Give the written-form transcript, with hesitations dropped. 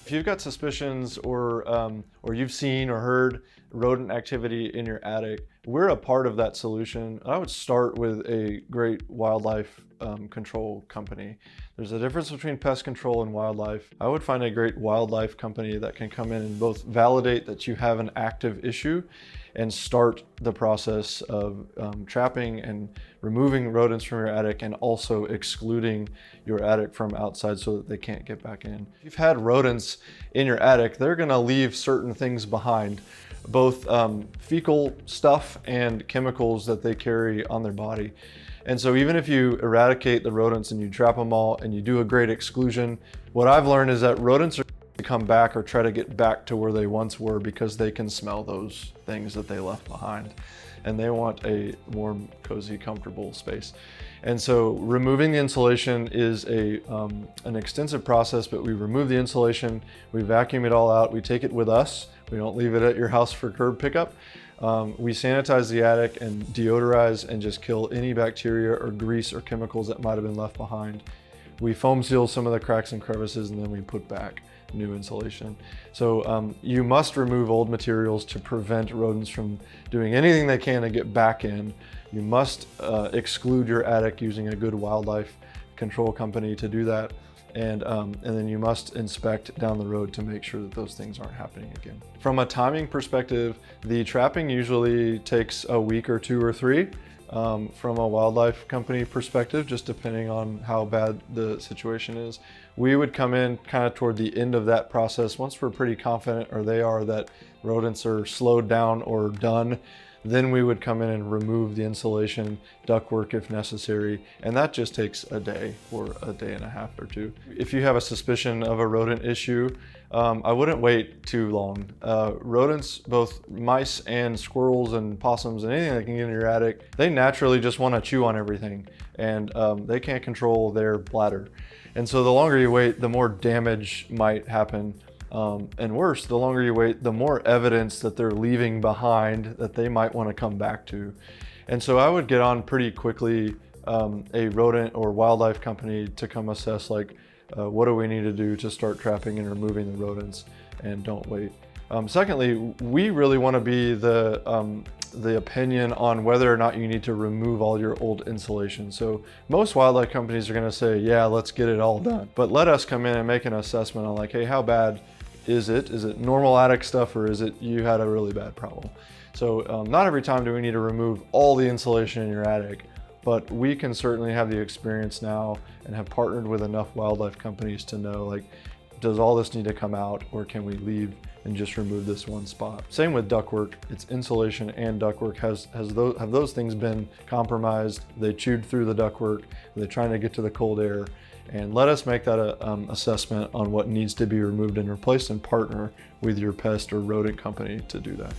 If you've got suspicions or you've seen or heard rodent activity in your attic, we're a part of that solution. I would start with a great wildlife control company. There's a difference between pest control and wildlife. I would find a great wildlife company that can come in and both validate that you have an active issue and start the process of trapping and removing rodents from your attic and also excluding your attic from outside so that they can't get back in. If you've had rodents in your attic, they're gonna leave certain things behind, both fecal stuff and chemicals that they carry on their body. And so even if you eradicate the rodents and you trap them all and you do a great exclusion, what I've learned is that rodents are to come back or try to get back to where they once were because they can smell those things that they left behind. And they want a warm, cozy, comfortable space. And so removing the insulation is an extensive process, but we remove the insulation, we vacuum it all out, we take it with us. We don't leave it at your house for curb pickup. We sanitize the attic and deodorize and just kill any bacteria or grease or chemicals that might have been left behind. We foam seal some of the cracks and crevices, and then we put back new insulation. So you must remove old materials to prevent rodents from doing anything they can to get back in. You must exclude your attic using a good wildlife control company to do that. And then you must inspect down the road to make sure that those things aren't happening again. From a timing perspective, the trapping usually takes a week or 2 or 3. From a wildlife company perspective, just depending on how bad the situation is. We would come in kind of toward the end of that process once we're pretty confident, or they are, that rodents are slowed down or done. Then we would come in and remove the insulation, ductwork if necessary, and that just takes a day or a day and a half or 2. If you have a suspicion of a rodent issue, I wouldn't wait too long. Rodents, both mice and squirrels and possums and anything that can get in your attic, they naturally just want to chew on everything, and they can't control their bladder. And so the longer you wait, the more damage might happen. And worse, the longer you wait, the more evidence that they're leaving behind that they might want to come back to. And so I would get on pretty quickly a rodent or wildlife company to come assess, like, what do we need to do to start trapping and removing the rodents, and don't wait. Secondly, we really want to be the opinion on whether or not you need to remove all your old insulation. So most wildlife companies are going to say, yeah, let's get it all done. But let us come in and make an assessment on, like, hey, how bad is it? Is it normal attic stuff, or is it you had a really bad problem? So not every time do we need to remove all the insulation in your attic, but we can certainly have the experience now and have partnered with enough wildlife companies to know, like, does all this need to come out, or can we leave and just remove this one spot? Same with ductwork. It's insulation and ductwork. Have those things been compromised? They chewed through the ductwork. They're trying to get to the cold air. And let us make that assessment on what needs to be removed and replaced, and partner with your pest or rodent company to do that.